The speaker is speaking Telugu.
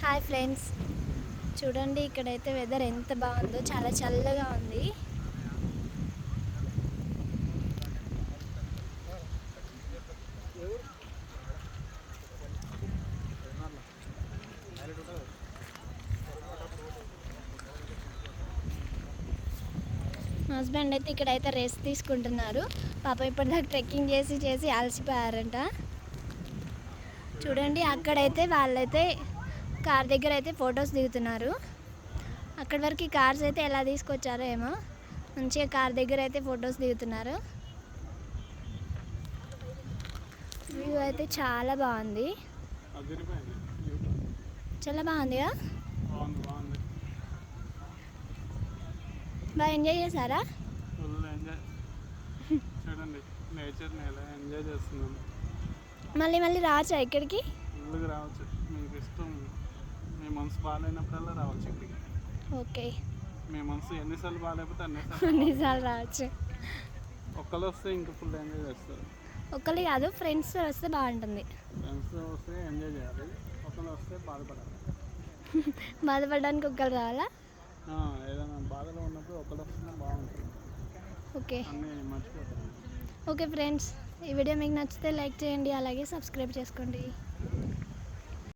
హాయ్ ఫ్రెండ్స్, చూడండి ఇక్కడైతే వెదర్ ఎంత బాగుందో, చాలా చల్లగా ఉంది. మా హస్బెండ్ అయితే ఇక్కడైతే రెస్ట్ తీసుకుంటున్నారు. పాప ఇప్పటిదాకా ట్రెక్కింగ్ చేసి అలసిపోయారంట. చూడండి అక్కడైతే వాళ్ళైతే కార్ దగ్గర అయితే ఫొటోస్ దిగుతున్నారు. అక్కడి వరకు ఈ కార్స్ అయితే ఎలా తీసుకొచ్చారో ఏమో, మంచిగా కార్ దగ్గర అయితే ఫొటోస్ దిగుతున్నారు. వ్యూ అయితే చాలా బాగుంది, చాలా బాగుందిగా. బాగా ఎంజాయ్ చేశారా? చూడండి నేచర్ని ఎలా ఎంజాయ్ చేస్తున్నాం. మళ్ళీ రావచ్చా ఇక్కడికి? ఫుల్గా రావచ్చు, మీకు ఇష్టం. మీ మనసు బాగాలేనప్పుడల్లా రావచ్చు ఇక్కడికి. ఓకే, మీ మనసు ఎన్నిసార్లు బాగాలేకపోతే అన్నిసార్లు రావచ్చు. ఒక్కళ్ళు వస్తే ఇంకా ఫుల్ ఎంజాయ్ చేస్తారు. ఒక్కళ్ళు కాదు, ఫ్రెండ్స్ వస్తే బాగుంటుంది. ఫ్రెండ్స్తో వస్తే ఎంజాయ్ చేయాలి, ఒక్కళ్ళు వస్తే బాధపడాలి. బాధపడడానికి ఒక్కళ్ళు రావాలా? ఏదైనా బాధలో ఉన్నప్పుడు ఒక్కళ్ళు వస్తే బాగుంటుంది. ఓకే అన్నీ మర్చిపోతాం. ఓకే ఫ్రెండ్స్, ఈ వీడియో మీకు నచ్చితే లైక్ చేయండి, అలాగే సబ్స్క్రైబ్ చేసుకోండి.